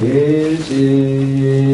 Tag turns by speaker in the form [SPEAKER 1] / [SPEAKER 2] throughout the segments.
[SPEAKER 1] 일심중래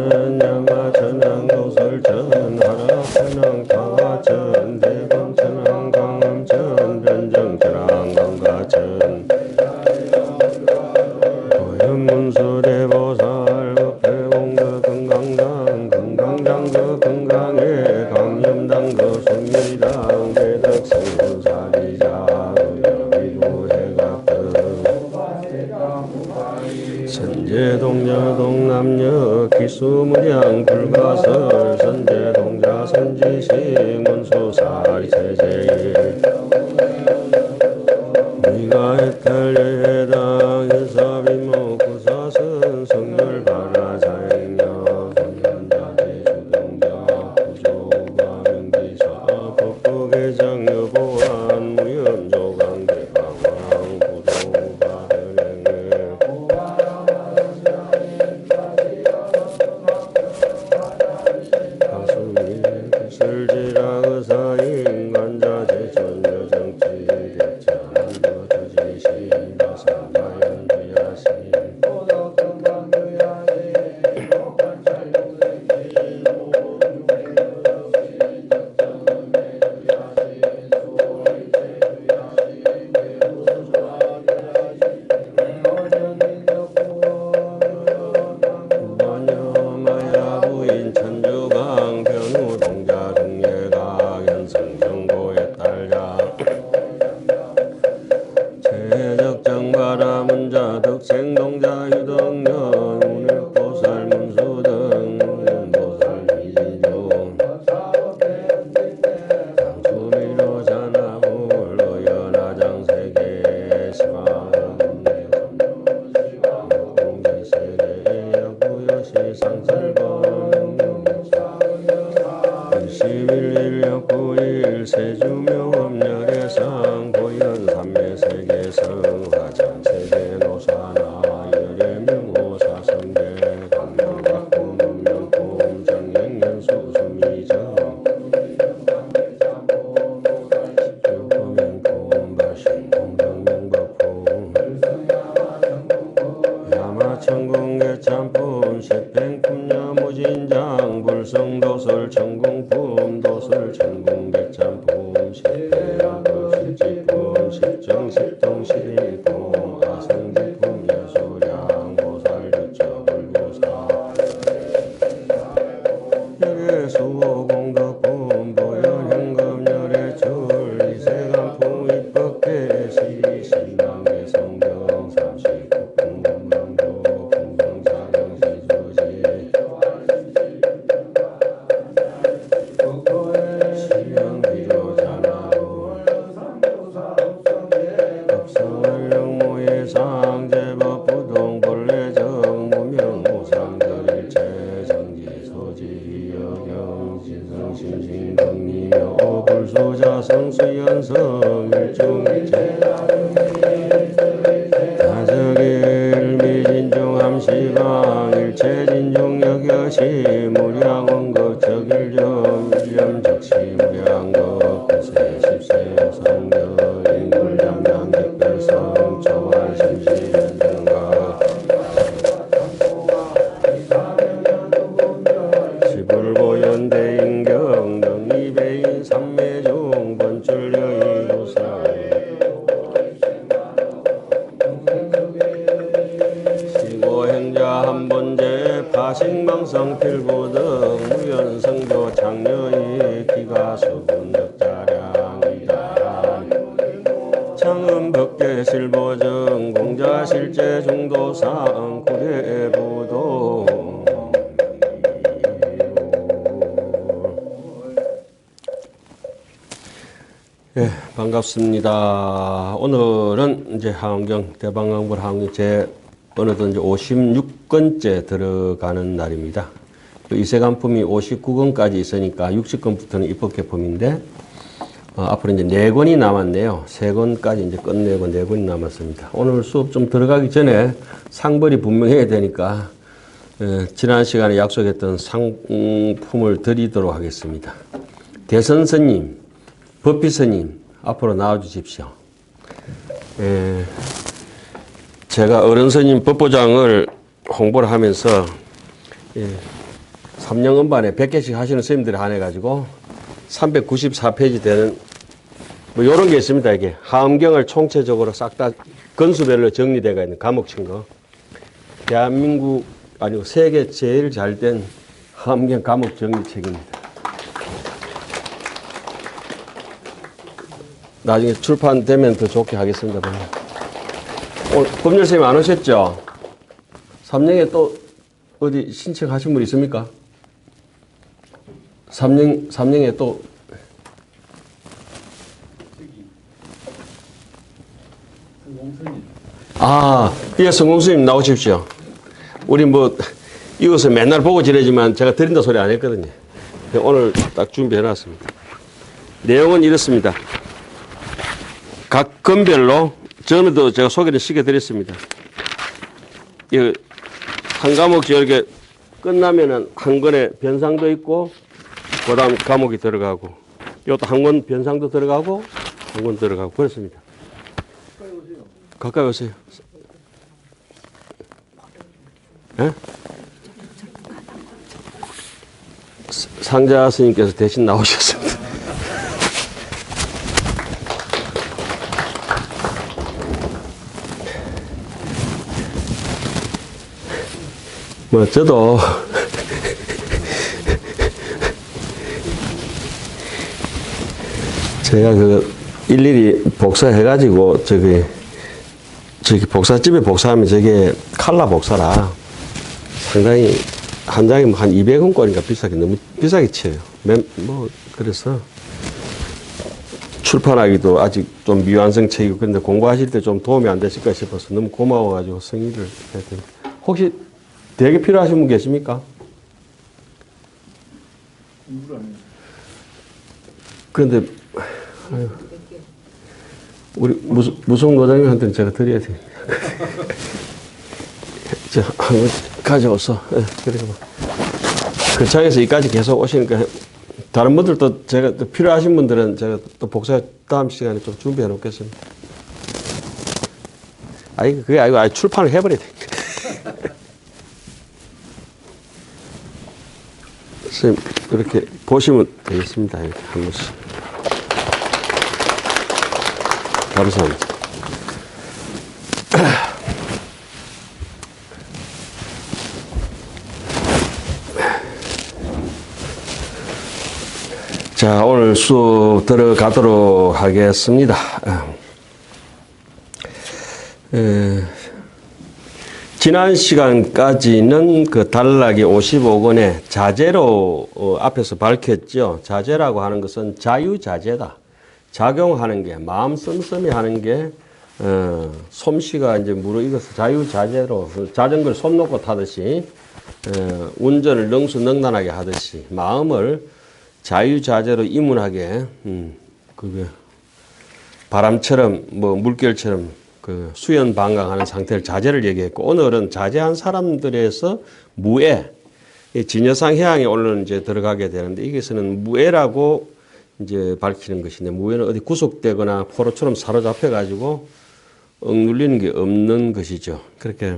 [SPEAKER 2] 전 양화천왕 도설천 하락천왕 타화천 대광천왕 강암천 변정천왕 강가천 고현문수 대보살 법회공덕 건강당 건강당거 건강해 강념당거 성미당 대덕성사리자 선제동자 동남녀 기수무량 불가설 선제동자 선지식 문수사리 세제일 미가 해탈예당 인사비모 구사선 성열바라 자행력 성현자대 주동자 구조가 명기사 법부개장 여보안 무연조강 대방왕 부도가 변행을 가수미 설지라 의사인 관자 제천여 정치 대천도 주지시 나사마연 주야시 마야 부인 천주강 변우 동자 등예가 현성 정고에 딸자 최적정바라 문자 덕생동자 유덕년 운획보살 문수등 운보살 미진종 장수미로 자나불 의연하장세계 시방공지세계 약부여시 상설범 일시일력 9일 세주묘업열애상 고연 삼매세계성 화장세계 노사나 열애명호 사성대 강명박구 문명품 정행연수 수미정 유포명품 발신품 병명법품 야마천궁계참품 십행품녀 무진장 불성도설 천궁품 도설 천궁계참품 십행품 십지품 십정십동 십인품 아성지품 예수량 보살주처 불구사 여계수공덕품 보현현금열애출 이세간품 입법계 시신당계 성경 삼십국품 문망도 풍성사경 시주지 시영비조자나울 법성을령모의 상제법 부동 본래정 무명무상들일체 정지소지 여경 진성심신덕리며 불수자 성수연성 일중일체 다적일 미진중함시방 일체진중여겨시 무량원극적일정 일념적시 무량극 구세 십세 성경 인굴량량 백별성 초월심시연정각 지불보연대인경 능이배인 삼매중 번출여의구사 시고행자 한본제 파식망성 필부등 무연성조 장려의 기가수분덕자량 이다란 창음법계 실보정 공자실제 중도상 구례부도 예, 반갑습니다. 오늘은 이제 하원경 대방강불 하원경 제 어느덧 이제 56건째 들어가는 날입니다. 이세간품이 59건까지 있으니까 60건부터는 입법개품인데 앞으로 이제 4권이 남았네요. 3권까지 이제 끝내고 4권이 남았습니다. 오늘 수업 좀 들어가기 전에 상벌이 분명해야 되니까 지난 시간에 약속했던 상품을 드리도록 하겠습니다. 대선스님, 법비스님 앞으로 나와주십시오. 제가 어른스님 법보장을 홍보를 하면서 3년 음반에 100개씩 하시는 선생님들이 한해가지고 394페이지 되는 뭐 요런 게 있습니다. 이게 하음경을 총체적으로 싹 다 건수별로 정리되어 있는 과목친 거. 대한민국 아니고 세계 제일 잘된 하음경 과목 정리책입니다. 나중에 출판되면 더 좋게 하겠습니다. 법률 선생님 안 오셨죠? 3년에 또 어디 신청하신 분 있습니까? 3년에 또 예, 성공수님 나오십시오. 우리 뭐 이것을 맨날 보고 지내지만 제가 드린다 소리 안 했거든요. 오늘 딱 준비해 놨습니다. 내용은 이렇습니다. 각 건별로 전에도 제가 소개를 시켜드렸습니다. 한 과목씩 이렇게 끝나면은 한 권에 변상도 있고, 그 다음 과목이 들어가고, 이것도 한 권 변상도 들어가고, 한 권 들어가고, 그렇습니다. 가까이 오세요. 예? 상자 스님께서 대신 나오셨습니다. 뭐 저도 제가 일일이 복사해가지고 저기 복사집에 복사하면 저게 칼라 복사라 상당히 한 장에 한 200원꼴인가 너무 비싸게 쳐요. 그래서 출판하기도 아직 좀 미완성 책이고 그런데 공부하실 때 좀 도움이 안 되실까 싶어서 너무 고마워가지고 성의를 했더니 혹시 되게 필요하신 분 계십니까? 그런데 우리 무송 노장님한테는 제가 드려야 됩니다. 한번 가져와서 그리고 근처에서 이까지 계속 오시니까 다른 분들도 제가 또 필요하신 분들은 제가 또 복사 다음 시간에 좀 준비해 놓겠습니다. 그게 아니고 출판을 해버려야 돼. 선생님 이렇게 보시면 되겠습니다. 이렇게 한 번씩. 감사합니다. 자, 오늘 수업 들어가도록 하겠습니다. 지난 시간까지는 그 단락이 55권의 자제로 앞에서 밝혔죠. 자제라고 하는 것은 자유자재다. 작용하는 게, 마음 씀씀이 하는 게, 솜씨가 이제 무르익어서 자유자재로, 자전거를 손 놓고 타듯이, 운전을 능수능란하게 하듯이, 마음을 자유자재로 이문하게, 그게, 바람처럼, 물결처럼, 수연방강하는 상태를 자재를 얘기했고, 오늘은 자재한 사람들에서 무애, 진여상 해양에 오늘 이제 들어가게 되는데, 여기서는 무애라고 이제 밝히는 것인데, 무에는 어디 구속되거나 포로처럼 사로잡혀가지고 억눌리는 게 없는 것이죠. 그렇게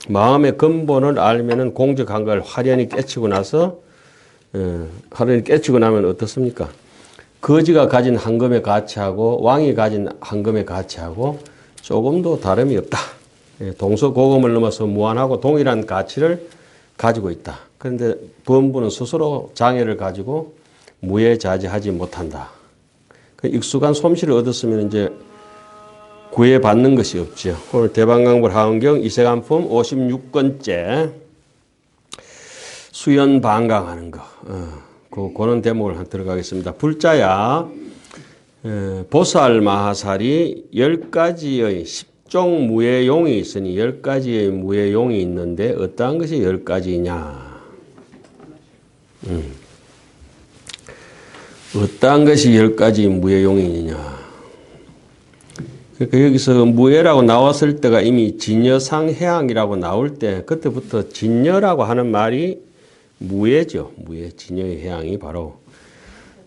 [SPEAKER 2] 마음의 근본을 알면은 공적 한가를 화려히 깨치고 나면 어떻습니까? 거지가 가진 황금의 가치하고 왕이 가진 황금의 가치하고 조금도 다름이 없다. 동서고금을 넘어서 무한하고 동일한 가치를 가지고 있다. 그런데 범부는 스스로 장애를 가지고 무예자재하지 못한다. 익숙한 솜씨를 얻었으면 이제 구애받는 것이 없죠. 오늘 대방강불 하은경 이세간품 56권째 수연방강하는 거. 그런 대목을 들어가겠습니다. 불자야 보살 마하살이 10가지의 10종 무예용이 있으니 10가지의 무예용이 있는데 어떠한 것이 10가지냐? 어떠한 것이 10가지 무예용이 있느냐. 그러니까 여기서 무예라고 나왔을 때가 이미 진여상 해양이라고 나올 때 그때부터 진여라고 하는 말이 무예죠. 무예, 진여의 해양이 바로.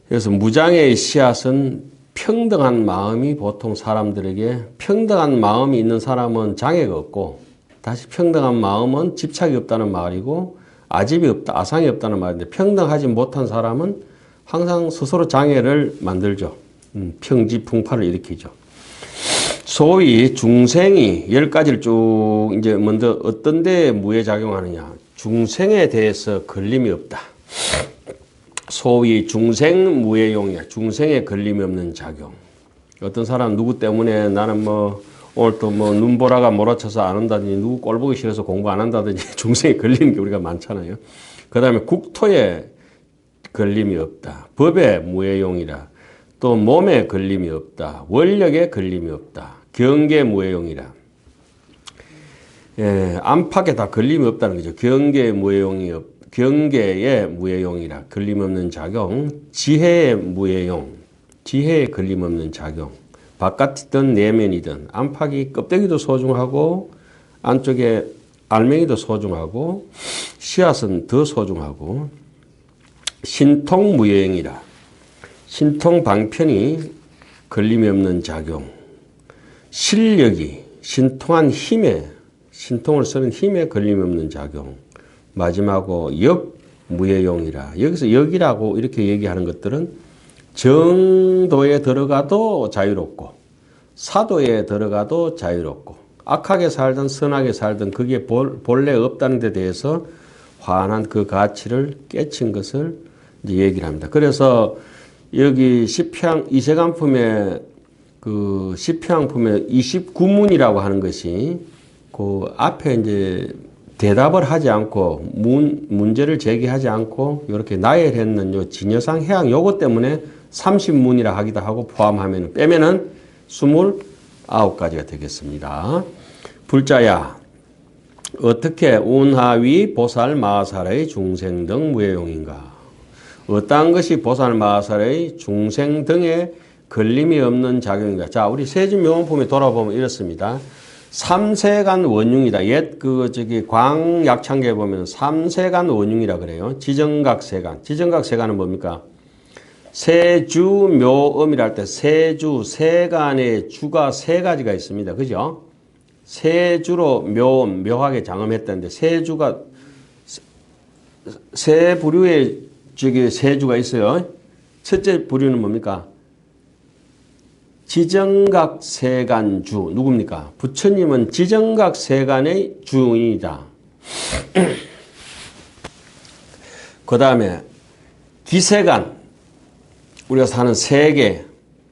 [SPEAKER 2] 그래서 무장의 씨앗은 평등한 마음이 보통 사람들에게 평등한 마음이 있는 사람은 장애가 없고 다시 평등한 마음은 집착이 없다는 말이고 아집이 없다, 아상이 없다는 말인데 평등하지 못한 사람은 항상 스스로 장애를 만들죠. 평지풍파를 일으키죠. 소위 중생이 10가지를 쭉 이제 먼저 어떤 데에 무해작용하느냐. 중생에 대해서 걸림이 없다. 소위 중생무해용이야. 중생에 걸림이 없는 작용. 어떤 사람 누구 때문에 나는 뭐 오늘 또 뭐 눈보라가 몰아쳐서 안 온다든지 누구 꼴 보기 싫어서 공부 안 한다든지 중생에 걸리는 게 우리가 많잖아요. 그 다음에 국토에 걸림이 없다. 법에 무해용이라. 또 몸에 걸림이 없다. 원력에 걸림이 없다. 경계 무해용이라. 예, 안팎에 다 걸림이 없다는 거죠. 경계에 무해용이라. 걸림 없는 작용. 지혜에 무해용. 지혜에 걸림 없는 작용. 바깥이든 내면이든 안팎이 껍데기도 소중하고 안쪽에 알맹이도 소중하고 씨앗은 더 소중하고 신통무해용이라. 신통방편이 걸림이 없는 작용. 실력이 신통한 힘에 신통을 쓰는 힘에 걸림이 없는 작용. 마지막으로 역무해용이라. 여기서 역이라고 이렇게 얘기하는 것들은 정도에 들어가도 자유롭고 사도에 들어가도 자유롭고 악하게 살든 선하게 살든 그게 본래 없다는 데 대해서 환한 그 가치를 깨친 것을 이제 얘기를 합니다. 그래서 여기 시평 이세간품의 그 시평품의 29문이라고 하는 것이 그 앞에 이제 대답을 하지 않고 문제를 제기하지 않고 이렇게 나열했는 요 진여상 해양 요것 때문에 30문이라 하기도 하고 포함하면 빼면은 29가지가 되겠습니다. 불자야 어떻게 운하위 보살 마살의 중생 등 무해용인가? 어떠한 것이 보살 마살의 중생 등의 걸림이 없는 작용인가? 자, 우리 세진명언품에 돌아보면 이렇습니다. 삼세간 원흉이다. 옛 광약창계에 보면 삼세간 원흉이라 그래요. 지정각세간. 지정각세간은 뭡니까? 세주묘음이라 할 때 세주, 세간의 주가 세 가지가 있습니다. 그죠? 세주로 묘음, 묘하게 장음했다는데 세주가 세 부류의 세주가 있어요. 첫째 부류는 뭡니까? 지정각세간주. 누굽니까? 부처님은 지정각세간의 주인이다. 그 다음에 기세간. 우리가 사는 세계,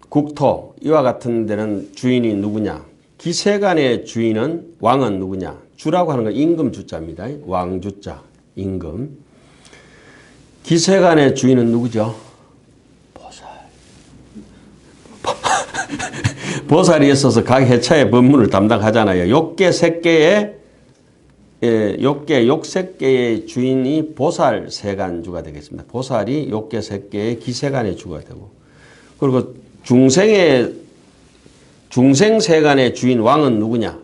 [SPEAKER 2] 국토 이와 같은 데는 주인이 누구냐? 기세간의 주인은 왕은 누구냐? 주라고 하는 건 임금 주자입니다. 왕주자, 임금. 기세간의 주인은 누구죠? 보살. 보살이 있어서 각 해차의 법문을 담당하잖아요. 욕계 색계의 욕계, 욕색계의 주인이 보살 세간주가 되겠습니다. 보살이 욕계 색계의 기세간의 주가 되고, 그리고 중생 세간의 주인 왕은 누구냐?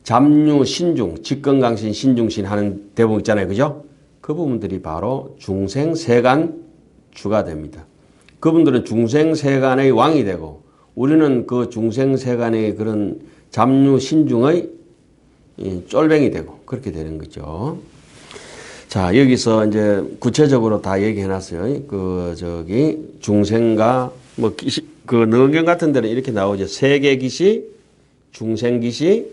[SPEAKER 2] 잡류 신중, 직건강신, 신중신 하는 대목 있잖아요. 그죠? 그 부분들이 바로 중생 세간 주가 됩니다. 그분들은 중생 세간의 왕이 되고, 우리는 그 중생 세간의 그런 잡류 신중의 쫄뱅이 되고 그렇게 되는 거죠. 자, 여기서 이제 구체적으로 다 얘기해 놨어요. 중생과 그 능경 같은 데는 이렇게 나오죠. 세계기시, 중생기시,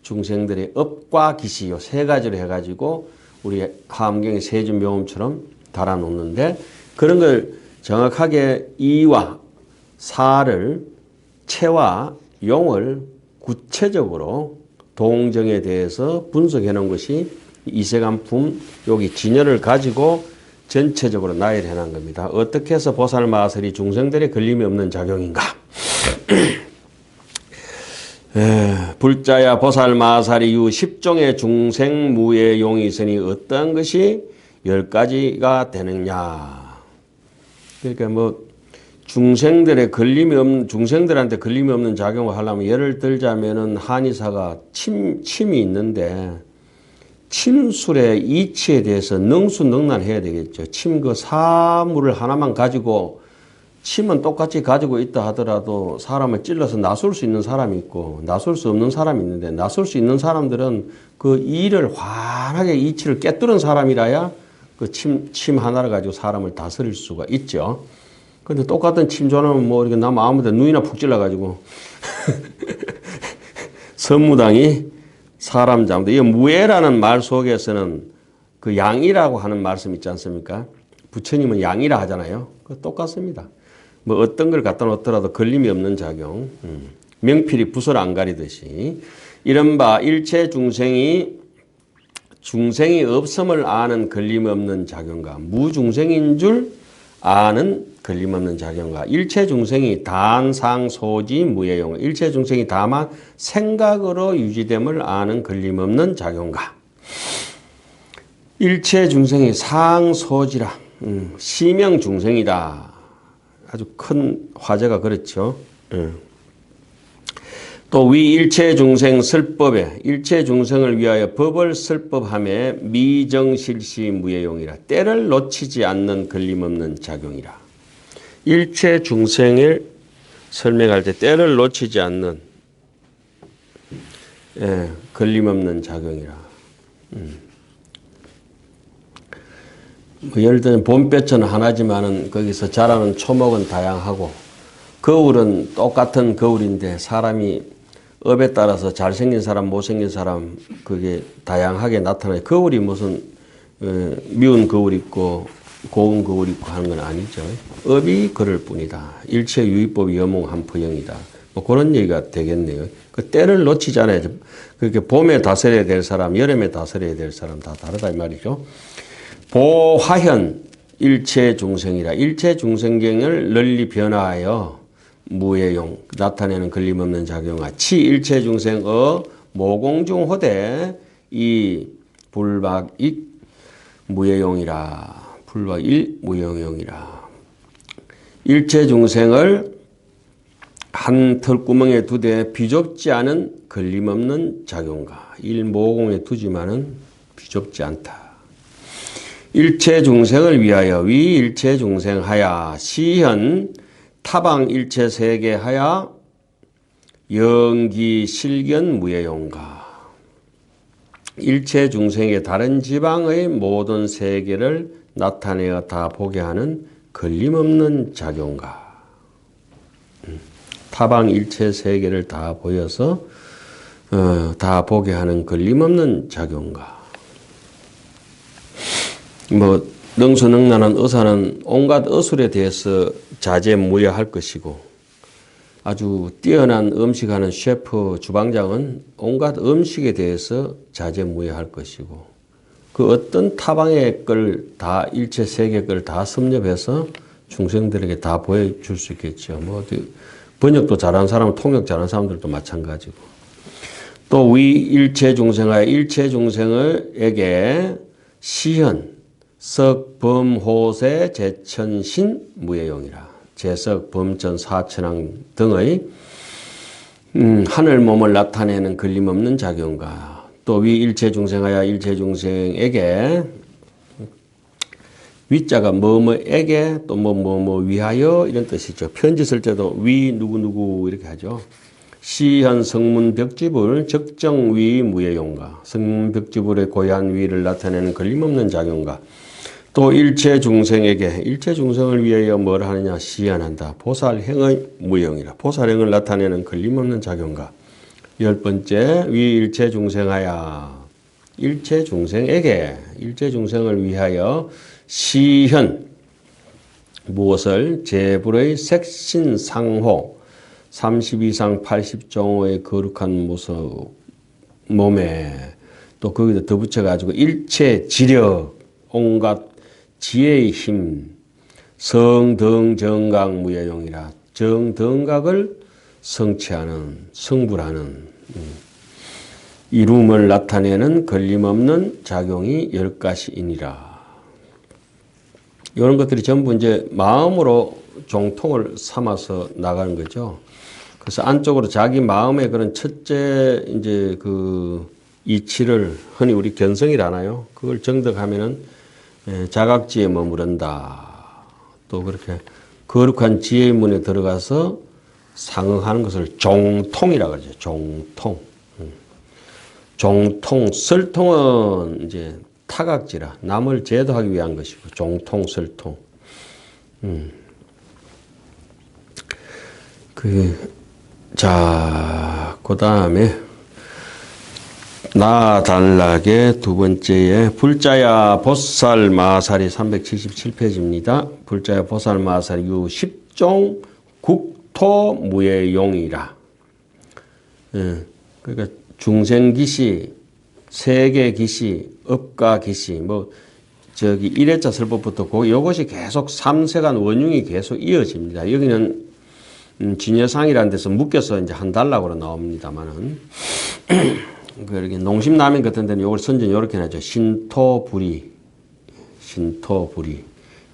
[SPEAKER 2] 중생들의 업과 기시 요 세 가지로 해 가지고 우리 하암경의 세준묘음처럼 달아 놓는데, 그런 걸 정확하게 이와 사를 체와 용을 구체적으로 동정에 대해서 분석해 놓은 것이 이세간품 여기 진열을 가지고 전체적으로 나열해 놓은 겁니다. 어떻게 해서 보살 마살이 중생들의 걸림이 없는 작용인가? 불자야 보살 마살이 유 10종의 중생 무의 용이 있으니 어떤 것이 10가지가 되느냐? 그러니까 뭐 중생들의 중생들한테 걸림이 없는 작용을 하려면 예를 들자면은 한의사가 침이 있는데 침술의 이치에 대해서 능수능란해야 되겠죠. 침 그 사물을 하나만 가지고 침은 똑같이 가지고 있다 하더라도 사람을 찔러서 나설 수 있는 사람이 있고 나설 수 없는 사람이 있는데 나설 수 있는 사람들은 그 이를 환하게 이치를 꿰뚫은 사람이라야 그 침 하나를 가지고 사람을 다스릴 수가 있죠. 근데 똑같은 침전하면 뭐 이렇게 남 아무데 눈이나 푹 찔러가지고 선무당이 사람 잡는다. 이 무예라는 말 속에서는 그 양이라고 하는 말씀 있지 않습니까? 부처님은 양이라 하잖아요. 그 똑같습니다. 뭐 어떤 걸 갖다 놓더라도 걸림이 없는 작용. 명필이 붓을 안 가리듯이 이른바 일체 중생이 없음을 아는 걸림없는 작용과 무중생인 줄 아는 걸림없는 작용과 일체 중생이 단상소지 무예용 일체 중생이 다만 생각으로 유지됨을 아는 걸림없는 작용과 일체 중생이 상소지라 시명 중생이다. 아주 큰 화제가 그렇죠. 또 위 일체 중생 설법에 일체 중생을 위하여 법을 설법함에 미정실시 무예용이라 때를 놓치지 않는 걸림없는 작용이라. 일체 중생을 설명할 때 때를 놓치지 않는 걸림없는 작용이라. 뭐 예를 들면 봄볕은 하나지만은 거기서 자라는 초목은 다양하고 거울은 똑같은 거울인데 사람이 업에 따라서 잘생긴 사람, 못생긴 사람 그게 다양하게 나타나요. 거울이 무슨 미운 거울 있고 고운 거울 있고 하는 건 아니죠. 업이 그럴 뿐이다. 일체 유의법 여몽한포영이다. 뭐 그런 얘기가 되겠네요. 그 때를 놓치지 않아요. 그렇게 봄에 다스려야 될 사람, 여름에 다스려야 될 사람 다 다르다 이 말이죠. 보화현 일체 중생이라 일체 중생경을 널리 변화하여 무예용 나타내는 걸림없는 작용과 치 일체 중생의 모공중호대 이 불박익 무예용이라 불박일 무예용이라 일체 중생을 한 털구멍에 두되 비좁지 않은 걸림없는 작용과 일모공에 두지만은 비좁지 않다. 일체 중생을 위하여 위 일체 중생하야 시현 타방 일체 세계하야 영기 실견 무예용가 일체 중생의 다른 지방의 모든 세계를 나타내어 다 보게 하는 걸림없는 작용가 타방 일체 세계를 다 보여서 다 보게 하는 걸림없는 작용가 뭐 능수능란한 의사는 온갖 의술에 대해서 자제무예할 것이고 아주 뛰어난 음식하는 셰프 주방장은 온갖 음식에 대해서 자제무예할 것이고 그 어떤 타방의 걸 다 일체 세계 걸 다 섭렵해서 중생들에게 다 보여줄 수 있겠죠. 뭐 번역도 잘하는 사람은 통역 잘하는 사람들도 마찬가지고 또 위 일체 중생하여 일체 중생에게 시현 석, 범, 호세, 제천신, 무예용이라. 제석, 범천, 사천왕 등의 하늘 몸을 나타내는 걸림없는 작용과 또 위 일체 중생하여 일체 중생에게 위자가 뭐뭐에게 또 뭐뭐 위하여 이런 뜻이죠. 편지 쓸 때도 위 누구누구 이렇게 하죠. 시현 성문 벽지불 적정 위 무예용가 성문 벽지불의 고유한 위를 나타내는 걸림없는 작용과 또 일체 중생에게 일체 중생을 위하여 뭘 하느냐 시현한다. 보살행의 무예용이라. 보살행을 나타내는 걸림없는 작용과 열 번째 위 일체 중생하야 일체 중생에게 일체 중생을 위하여 시현 무엇을 제불의 색신상호 32상 80종호의 거룩한 모습 몸에 또 거기다 더 붙여가지고 일체 지력 온갖 지혜의 힘 성등정각 무예용이라 정등각을 성취하는 성불하는 이룸을 나타내는 걸림없는 작용이 10가지이니라. 이런 것들이 전부 이제 마음으로 종통을 삼아서 나가는 거죠. 그래서 안쪽으로 자기 마음의 그런 첫째 이제 그 이치를 흔히 우리 견성이라나요? 그걸 정득하면은 자각지에 머무른다. 또 그렇게 거룩한 지혜의 문에 들어가서 상응하는 것을 종통이라고 그러죠. 종통. 종통, 설통은 이제 타각지라 남을 제도하기 위한 것이고 종통, 설통. 자, 그 다음에 나달락의 두 번째에 불자야 보살 마살이 377페이지입니다. 불자야 보살 마살 유 10종 국토무예용이라. 그러니까 중생기시, 세계기시, 업가기시, 저기 1회차 설법부터 이것이 계속 3세간 원흉이 계속 이어집니다. 여기는 진여상이라는 데서 묶여서 이제 한 단락으로 나옵니다만은 그렇게 농심라면 같은 데는 이걸 선전 이렇게 하죠. 신토불이, 신토불이.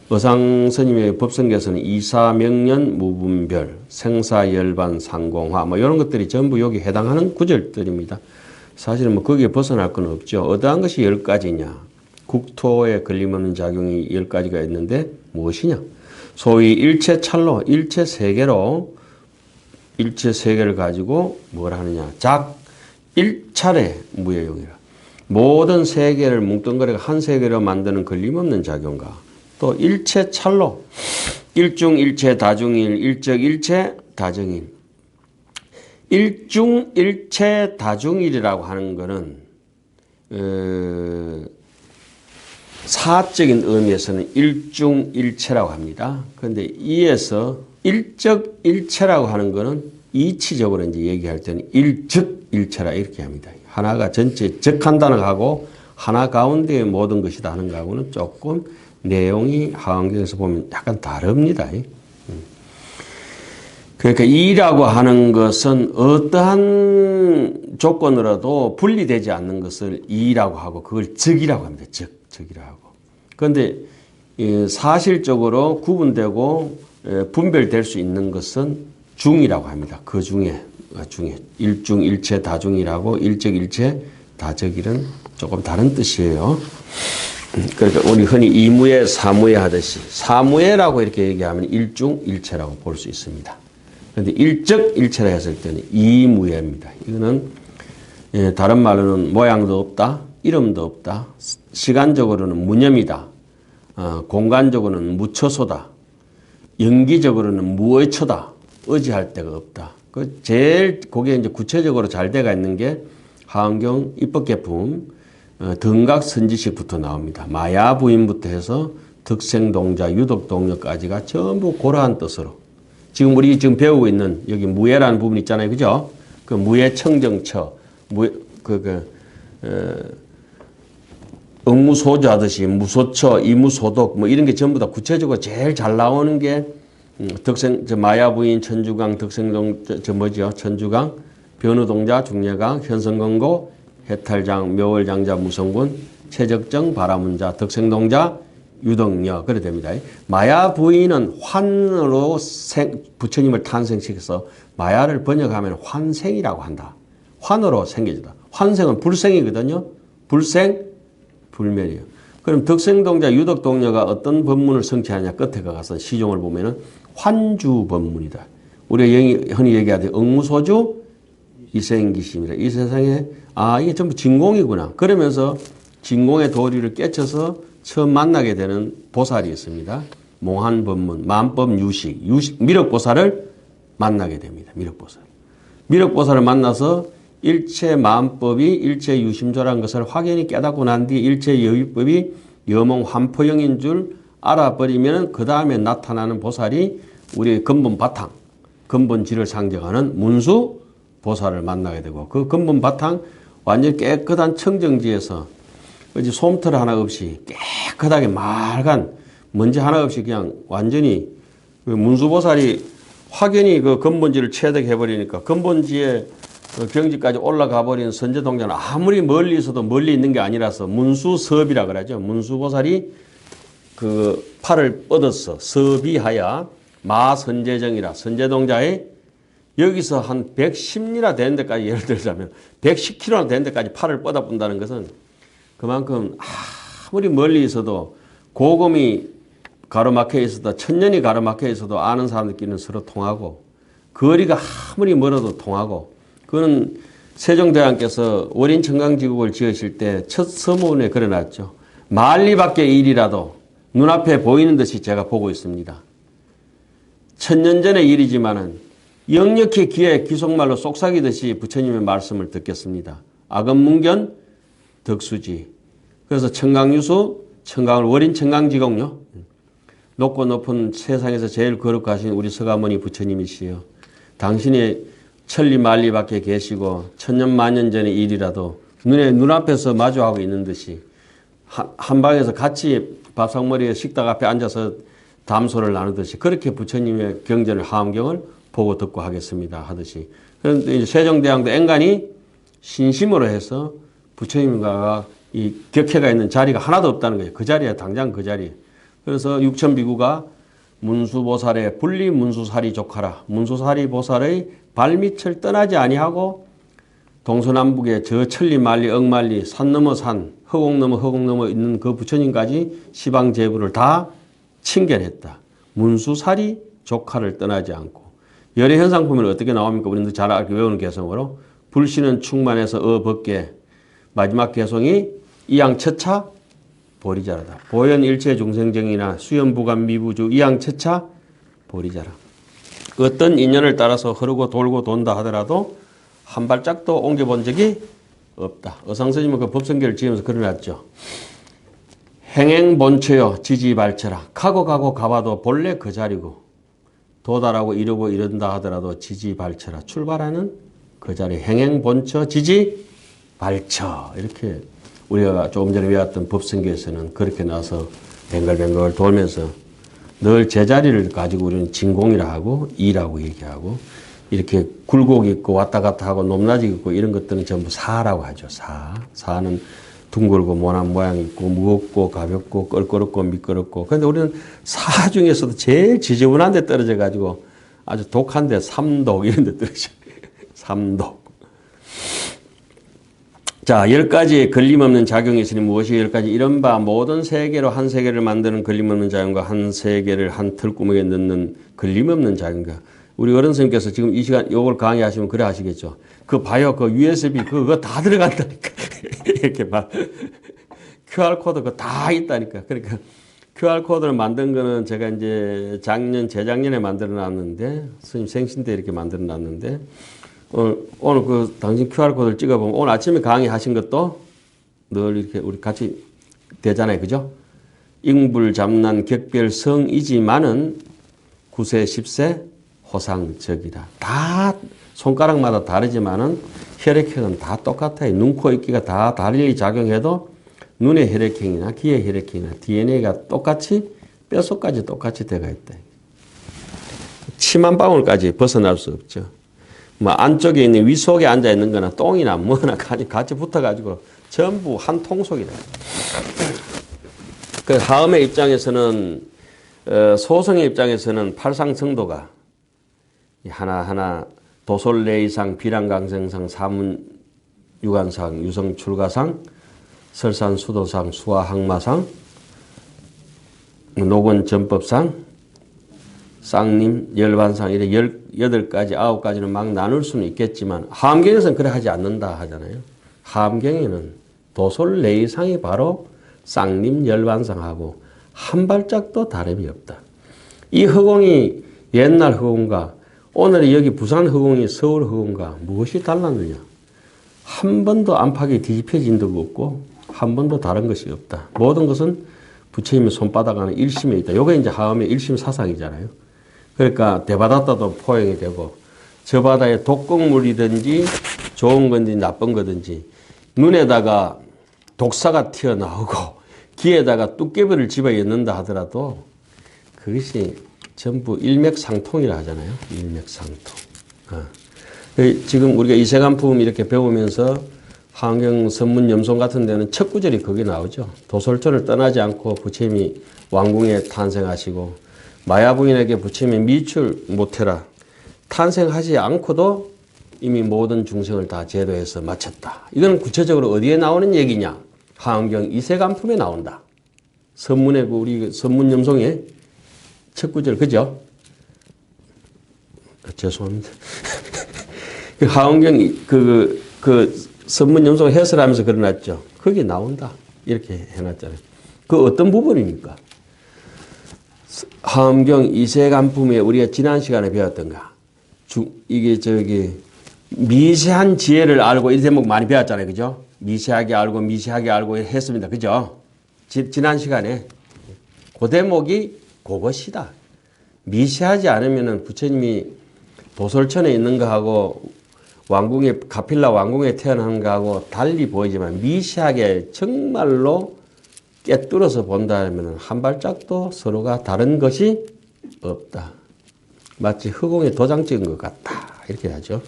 [SPEAKER 2] 의상 스님의 법성계에서는 이사명년 무분별, 생사열반 상공화 이런 것들이 전부 여기 해당하는 구절들입니다. 사실은 거기에 벗어날 건 없죠. 어떠한 것이 10가지냐? 국토에 걸림없는 작용이 10가지가 있는데 무엇이냐? 소위 일체찰로, 일체세계로 일체세계를 가지고 뭘 하느냐? 작 일찰의 무예용이라. 모든 세계를 뭉뚱그리고 한 세계로 만드는 걸림없는 작용과 또 일체찰로, 일중일체 다중일, 일적일체 다정일. 일중일체 다중일이라고 하는 것은 사적인 의미에서는 일중일체라고 합니다. 그런데 이에서 일적일체라고 하는 것은 이치적으로 이제 얘기할 때는 일적일체라 이렇게 합니다. 하나가 전체 적한다는 거하고 하나 가운데의 모든 것이다 하는 거하고는 조금 내용이 하강경에서 보면 약간 다릅니다. 그러니까 이라고 하는 것은 어떠한 조건으로도 분리되지 않는 것을 이라고 하고 그걸 적이라고 합니다. 적이라고 하고. 그런데 사실적으로 구분되고 분별될 수 있는 것은 중이라고 합니다. 그 중에 일중일체 다중이라고 일적일체 다적일은 조금 다른 뜻이에요. 그러니까 우리 흔히 이무예, 사무예 하듯이 사무예라고 이렇게 얘기하면 일중일체라고 볼 수 있습니다. 그런데 일적일체라 했을 때는 이무예입니다. 이거는 다른 말로는 모양도 없다, 이름도 없다, 시간적으로는 무념이다, 공간적으로는 무처소다, 연기적으로는 무의처다, 의지할 데가 없다. 그 제일 그게 이제 구체적으로 잘 돼가 있는 게 하안경 입법개품 등각선지식부터 나옵니다. 마야부인부터 해서 득생동자, 유덕동력까지가 전부 고러한 뜻으로 지금 우리 지금 배우고 있는 여기 무예라는 부분 있잖아요. 그죠? 그 무예청정처, 응무소조 하듯이 무소처, 이무소독 이런 게 전부 다 구체적으로 제일 잘 나오는 게 마야부인, 천주강, 득생동, 천주강, 변우동자, 중례강, 현성건고, 해탈장, 묘월장자, 무성군, 최적정, 바라문자, 득생동자, 유덕녀 그래 됩니다. 마야 부인은 환으로 부처님을 탄생시켜서 마야를 번역하면 환생이라고 한다. 환으로 생겨지다. 환생은 불생이거든요. 불생, 불멸이에요. 그럼 득생동자, 유덕동녀가 어떤 법문을 성취하냐 끝에 가서 시종을 보면은 환주법문이다. 우리가 흔히 얘기하듯 응무소주 이생기심이라. 이 세상에 이게 전부 진공이구나. 그러면서 진공의 도리를 깨쳐서 처음 만나게 되는 보살이 있습니다. 몽한법문, 만법유식, 미륵보살을 만나게 됩니다. 미륵보살. 미륵보살을 만나서 일체 만법이 일체 유심조라는 것을 확연히 깨닫고 난 뒤 일체 여유법이 여몽 환포형인 줄 알아버리면 그 다음에 나타나는 보살이 우리의 근본 바탕, 근본질을 상정하는 문수 보살을 만나게 되고 그 근본 바탕 완전히 깨끗한 청정지에서 솜털 하나 없이 깨끗하게 맑은 먼지 하나 없이 그냥 완전히 그 문수보살이 확연히 그 근본지를 체득해버리니까 근본지에 경지까지 올라가 버린 선제동자는 아무리 멀리 있어도 멀리 있는 게 아니라서 문수섭이라 그러죠. 문수보살이 그 팔을 뻗어서 섭이하여 마선제정이라 선제동자의 여기서 한 110리나 되는 데까지 예를 들자면 110km나 되는 데까지 팔을 뻗어본다는 것은 그만큼 아무리 멀리 있어도 고금이 가로막혀 있어도 천년이 가로막혀 있어도 아는 사람들끼리는 서로 통하고 거리가 아무리 멀어도 통하고 그거는 세종대왕께서 월인 청강지국을 지으실 때 첫 서문에 그려놨죠. 만리 밖의 일이라도 눈앞에 보이는 듯이 제가 보고 있습니다. 천년 전의 일이지만은 역력히 귀에 귀속말로 속삭이듯이 부처님의 말씀을 듣겠습니다. 악언문견 덕수지. 그래서 청강유수, 청강을 월인 청강지공요. 높고 높은 세상에서 제일 거룩하신 우리 서가모니 부처님이시여. 당신이 천리 만리 밖에 계시고 천년 만년 전의 일이라도 눈앞에서 마주하고 있는 듯이 한 방에서 같이 밥상머리에 식탁 앞에 앉아서 담소를 나누듯이 그렇게 부처님의 경전을 하엄경을 보고 듣고 하겠습니다 하듯이. 그런데 이제 세종대왕도 앵간히 신심으로 해서 부처님과 이 격해가 있는 자리가 하나도 없다는 거예요. 그 자리에 당장 그 자리에. 그래서 육천비구가 문수보살의 분리문수사리 조카라. 문수사리 보살의 발밑을 떠나지 아니하고 동서남북에 저 천리 만리 억만리 산 넘어 산 허공 넘어 있는 그 부처님까지 시방제부를 다 친견했다. 문수사리 조카를 떠나지 않고. 열의 현상품은 어떻게 나옵니까? 우리도 잘 알게 외우는 개성으로 불씨는 충만해서 벗게 마지막 개성이 이양처차 보리자라다. 보현일체 중생정이나 수연부감 미부주 이양처차 보리자라. 어떤 인연을 따라서 흐르고 돌고 돈다 하더라도 한 발짝도 옮겨본 적이 없다. 어상스님은 그 법성계를 지으면서 그려놨죠. 행행본처여 지지발처라. 가고 가봐도 본래 그 자리고 도달하고 이루고 이른다 하더라도 지지발처라. 출발하는 그 자리. 행행본처 지지발처. 이렇게 우리가 조금 전에 외웠던 법성계에서는 그렇게 나와서 뱅글뱅글 돌면서 늘 제자리를 가지고 우리는 진공이라 하고 이라고 얘기하고 이렇게 굴곡 있고 왔다 갔다 하고 높낮이 있고 이런 것들은 전부 사라고 하죠. 사는 둥글고 모난 모양 있고 무겁고 가볍고 껄끄럽고 미끄럽고. 그런데 우리는 사 중에서도 제일 지저분한 데 떨어져 가지고 아주 독한 데 삼독 이런 데 떨어져. 삼독. 자, 10가지의 걸림없는 작용이 있으니 무엇이 10가지? 이런 바 모든 세계로 한 세계를 만드는 걸림없는 작용과 한 세계를 한 틀구멍에 넣는 걸림없는 작용과. 우리 어른 선생님께서 지금 이 시간 요걸 강의하시면 그래 하시겠죠. 그 봐요. 그 USB 그거 다 들어간다니까. 이렇게 봐. QR코드 그거 다 있다니까. 그러니까 QR코드를 만든 거는 제가 이제 재작년에 만들어 놨는데 스님 생신 때 이렇게 만들어 놨는데 오늘 그 당신 QR코드를 찍어보면 오늘 아침에 강의하신 것도 늘 이렇게 우리 같이 되잖아요. 그죠? ing불잡난 격별성이지만은 9세, 10세 호상적이다. 다 손가락마다 다르지만은 혈액형은 다 똑같아요. 눈, 코, 입기가 다 달리 작용해도 눈의 혈액형이나 귀의 혈액형이나 DNA가 똑같이 뼛속까지 똑같이 들어가 있다. 침 한 방울까지 벗어날 수 없죠. 뭐 안쪽에 있는 위속에 앉아 있는 거나 똥이나 뭐나 같이 붙어가지고 전부 한 통속이다. 그 하음의 입장에서는 소성의 입장에서는 팔상성도가 하나하나 도솔레이상, 비랑강생상, 사문유관상, 유성출가상, 설산수도상, 수화항마상, 노건전법상, 쌍님, 열반상 이렇게 18가지, 9가지는 막 나눌 수는 있겠지만 하암경에서는 그래 하지 않는다 하잖아요. 하암경에는 도솔레이상이 바로 쌍님, 열반상하고 한 발짝도 다름이 없다. 이 허공이 옛날 허공과 오늘 여기 부산 허공이 서울 허공과 무엇이 달랐느냐? 한 번도 안팎이 뒤집혀진 적 없고 한 번도 다른 것이 없다. 모든 것은 부처님의 손바닥 안에 일심에 있다. 이게 이제 하음의 일심 사상이잖아요. 그러니까 대바다도 포용이 되고 저 바다에 독극물이든지 좋은 건지 나쁜 거든지 눈에다가 독사가 튀어나오고 귀에다가 뚝개비를 집어넣는다 하더라도 그것이 전부 일맥상통이라 하잖아요. 일맥상통. 지금 우리가 이세간품 이렇게 배우면서 하암경 선문염송 같은 데는 첫 구절이 거기 나오죠. 도솔촌을 떠나지 않고 부처님이 왕궁에 탄생하시고 마야부인에게 부처님이 미출 못해라. 탄생하지 않고도 이미 모든 중생을 다 제도해서 마쳤다. 이건 구체적으로 어디에 나오는 얘기냐? 하암경 이세간품에 나온다. 선문에 우리 선문염송에 첫 구절 그죠? 죄송합니다. 하원경 그 선문연속 해설하면서 그려놨죠. 거기 나온다. 이렇게 해놨잖아요. 그 어떤 부분입니까? 하엄경 이세간품에 우리가 지난 시간에 배웠던가. 이게 미세한 지혜를 알고 이 대목 많이 배웠잖아요. 그죠? 미세하게 알고 미세하게 알고 했습니다. 그죠? 지난 시간에 그 대목이 그것이다. 미세하지 않으면은 부처님이 도솔천에 있는 거하고 왕궁에 가필라 왕궁에 태어난 거하고 달리 보이지만 미세하게 정말로 꿰뚫어서 본다면 한 발짝도 서로가 다른 것이 없다. 마치 흑공에 도장 찍은 것 같다. 이렇게 하죠.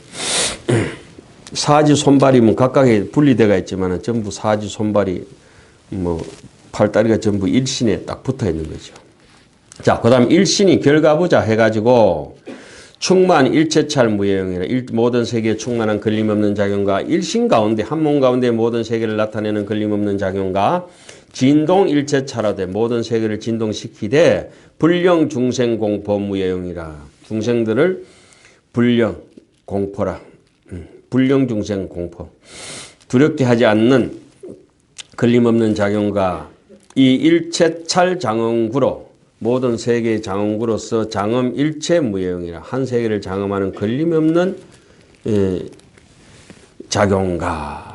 [SPEAKER 2] 사지 손발이 뭐 각각의 분리되어 있지만 전부 사지 손발이 뭐 팔다리가 전부 일신에 딱 붙어 있는 거죠. 자, 그 다음 일신이 결과보자 해가지고 충만 일체찰 무예용이라 모든 세계에 충만한 걸림없는 작용과 일신 가운데 한 몸 가운데 모든 세계를 나타내는 걸림없는 작용과 진동 일체찰하되 모든 세계를 진동시키되 불령 중생 공포 무예용이라 중생들을 불령 공포라 불령 중생 공포 두렵게 하지 않는 걸림없는 작용과 이 일체찰 장엄구로 모든 세계의 장엄구로서 장엄 일체 무예용이라 한 세계를 장엄하는 걸림없는 작용가